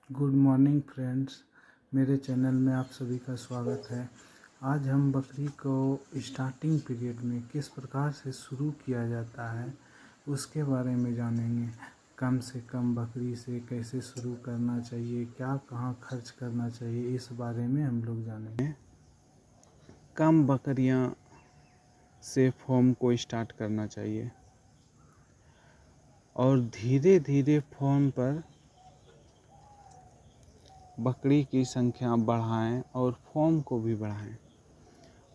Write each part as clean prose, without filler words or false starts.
Good morning friends, मेरे channel में आप सभी का स्वागत है। आज हम बकरी को स्टार्टिंग पीरियड में किस प्रकार से शुरू किया जाता है उसके बारे में जानेंगे। कम से कम बकरी से कैसे शुरू करना चाहिए, क्या कहाँ खर्च करना चाहिए, इस बारे में हम लोग जानेंगे। कम बकरियां से फॉर्म को स्टार्ट करना चाहिए और धीरे धीरे फॉर्म पर बकरी की संख्या बढ़ाएं और फॉर्म को भी बढ़ाएं।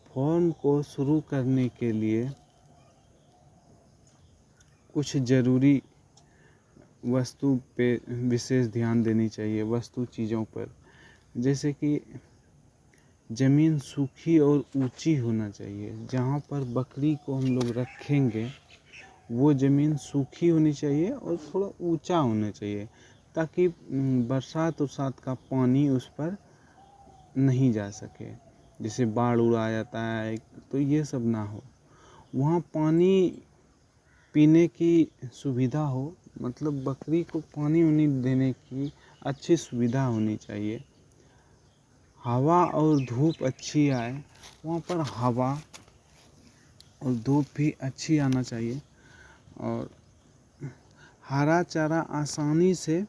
फॉर्म को शुरू करने के लिए कुछ ज़रूरी वस्तु पे विशेष ध्यान देनी चाहिए, वस्तु चीज़ों पर, जैसे कि ज़मीन सूखी और ऊंची होना चाहिए। जहाँ पर बकरी को हम लोग रखेंगे वो ज़मीन सूखी होनी चाहिए और थोड़ा ऊंचा होना चाहिए, ताकि बरसात उरसात का पानी उस पर नहीं जा सके। जैसे बाढ़ उड़ आ जाता है तो ये सब ना हो। वहाँ पानी पीने की सुविधा हो, मतलब बकरी को पानी उनी देने की अच्छी सुविधा होनी चाहिए। हवा और धूप अच्छी आए, वहाँ पर हवा और धूप भी अच्छी आना चाहिए। और हरा चारा आसानी से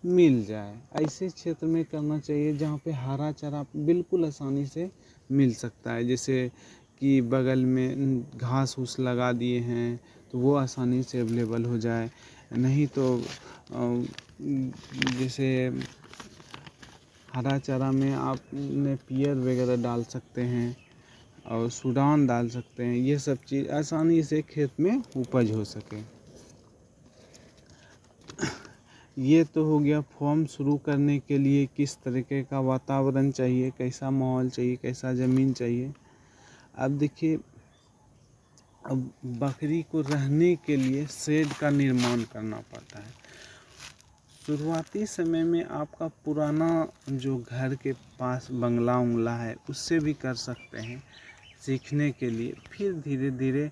मिल जाए, ऐसे क्षेत्र में करना चाहिए जहाँ पे हरा चारा बिल्कुल आसानी से मिल सकता है। जैसे कि बगल में घास फूस लगा दिए हैं तो वो आसानी से अवेलेबल हो जाए। नहीं तो जैसे हरा चारा में आप नेपियर वगैरह डाल सकते हैं और सूडान डाल सकते हैं। ये सब चीज़ आसानी से खेत में उपज हो सके। ये तो हो गया फॉर्म शुरू करने के लिए किस तरीके का वातावरण चाहिए, कैसा माहौल चाहिए, कैसा ज़मीन चाहिए। अब देखिए, अब बकरी को रहने के लिए शेड का निर्माण करना पड़ता है। शुरुआती समय में आपका पुराना जो घर के पास बंगला उंगला है उससे भी कर सकते हैं सीखने के लिए। फिर धीरे धीरे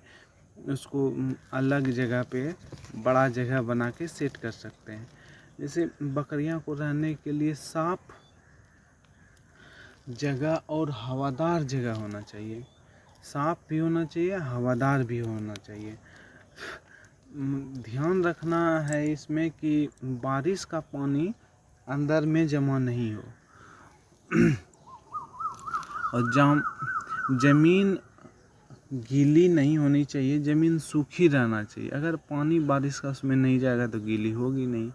उसको अलग जगह पे बड़ा जगह बना के सेट कर सकते हैं। जैसे बकरियां को रहने के लिए साफ जगह और हवादार जगह होना चाहिए। साफ भी होना चाहिए, हवादार भी होना चाहिए। ध्यान रखना है इसमें कि बारिश का पानी अंदर में जमा नहीं हो और ज़मीन गीली नहीं होनी चाहिए, ज़मीन सूखी रहना चाहिए। अगर पानी बारिश का उसमें नहीं जाएगा तो गीली होगी नहीं,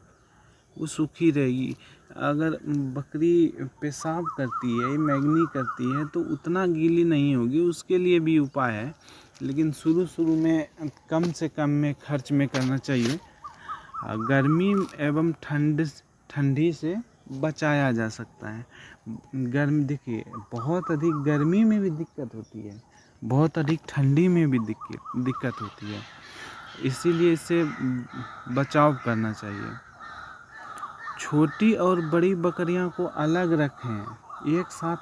वो सूखी रहेगी। अगर बकरी पेशाब करती है, मैगनी करती है तो उतना गीली नहीं होगी, उसके लिए भी उपाय है। लेकिन शुरू में कम से कम में खर्च में करना चाहिए। गर्मी एवं ठंडी से बचाया जा सकता है। गर्मी देखिए, बहुत अधिक गर्मी में भी दिक्कत होती है, बहुत अधिक ठंडी में भी दिक्कत होती है। इसीलिए इससे बचाव करना चाहिए। छोटी और बड़ी बकरियां को अलग रखें। एक साथ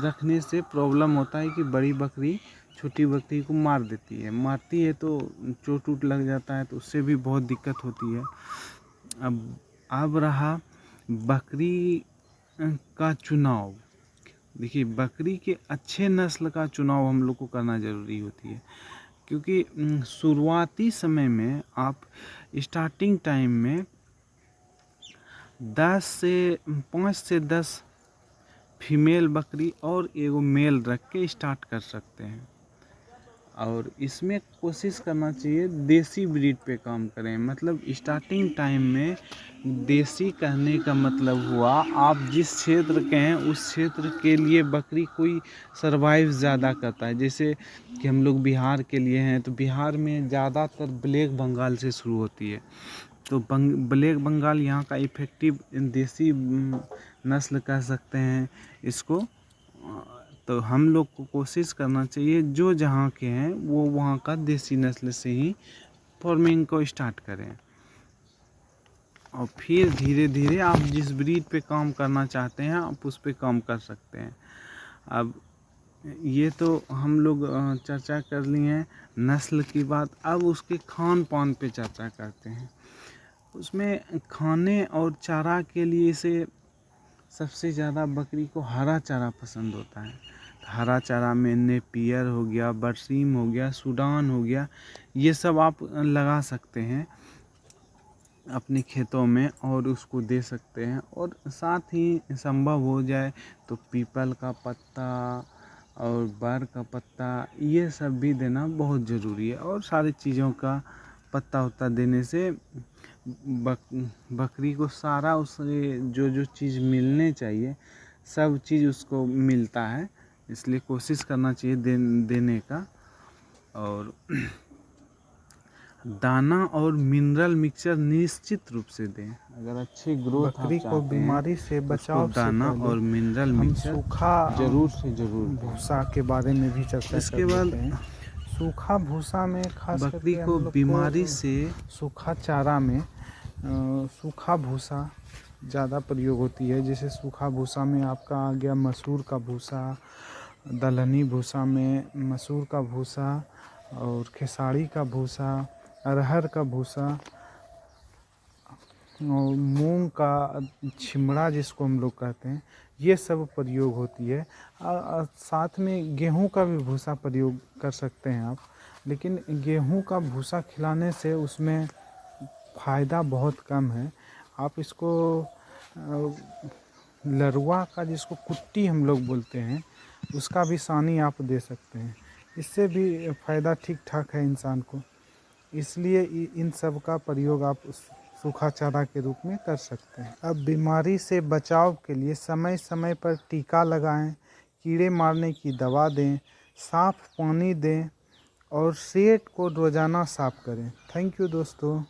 रखने से प्रॉब्लम होता है कि बड़ी बकरी छोटी बकरी को मारती है तो चोट वोट लग जाता है, तो उससे भी बहुत दिक्कत होती है। अब रहा बकरी का चुनाव। देखिए, बकरी के अच्छे नस्ल का चुनाव हम लोग को करना ज़रूरी होती है, क्योंकि शुरुआती समय में आप स्टार्टिंग टाइम में 5 से 10 फीमेल बकरी और एगो मेल रख के स्टार्ट कर सकते हैं। और इसमें कोशिश करना चाहिए देसी ब्रीड पे काम करें। मतलब स्टार्टिंग टाइम में देसी कहने का मतलब हुआ आप जिस क्षेत्र के हैं उस क्षेत्र के लिए बकरी कोई सरवाइव ज़्यादा करता है। जैसे कि हम लोग बिहार के लिए हैं तो बिहार में ज़्यादातर ब्लैक बंगाल से शुरू होती है। तो ब्लैक बंगाल यहाँ का इफ़ेक्टिव देसी नस्ल कह सकते हैं इसको। तो हम लोग को कोशिश करना चाहिए जो जहाँ के हैं वो वहाँ का देसी नस्ल से ही फार्मिंग को स्टार्ट करें, और फिर धीरे धीरे आप जिस ब्रीड पे काम करना चाहते हैं आप उस पे काम कर सकते हैं। अब ये तो हम लोग चर्चा कर लिए हैं नस्ल की बात। अब उसके खान पान पे चर्चा करते हैं। उसमें खाने और चारा के लिए इसे सबसे ज़्यादा बकरी को हरा चारा पसंद होता है। हरा चारा में नेपियर हो गया, बरसीम हो गया, सूडान हो गया, ये सब आप लगा सकते हैं अपने खेतों में और उसको दे सकते हैं। और साथ ही संभव हो जाए तो पीपल का पत्ता और बर का पत्ता ये सब भी देना बहुत ज़रूरी है। और सारी चीज़ों का पत्ता उत्ता देने से बकरी को सारा उससे जो जो चीज़ मिलने चाहिए सब चीज़ उसको मिलता है। इसलिए कोशिश करना चाहिए देने का। और दाना और मिनरल मिक्सचर निश्चित रूप से दें। अगर अच्छी ग्रोथ बकरी को बीमारी से बचाव से दाना पहले और मिनरल हम मिक्सचर सूखा जरूर से जरूर भूसा के बारे में भी चर्चा इसके कर बाद लेते हैं। सूखा भूसा में खास बकरी करके को हम लोग बीमारी से सूखा चारा में सूखा भूसा ज़्यादा प्रयोग होती है। जैसे सूखा भूसा में आपका आ गया मसूर का भूसा, दलहनी भूसा में मसूर का भूसा और खेसारी का भूसा, अरहर का भूसा और मूंग का छिमड़ा जिसको हम लोग कहते हैं, ये सब प्रयोग होती है। साथ में गेहूं का भी भूसा प्रयोग कर सकते हैं आप। लेकिन गेहूं का भूसा खिलाने से उसमें फ़ायदा बहुत कम है। आप इसको लरवा का जिसको कुट्टी हम लोग बोलते हैं उसका भी सानी आप दे सकते हैं। इससे भी फ़ायदा ठीक ठाक है इंसान को। इसलिए इन सब का प्रयोग आप सूखा चारा के रूप में कर सकते हैं। अब बीमारी से बचाव के लिए समय समय पर टीका लगाएं, कीड़े मारने की दवा दें, साफ़ पानी दें और शेड को रोज़ाना साफ़ करें। थैंक यू दोस्तों।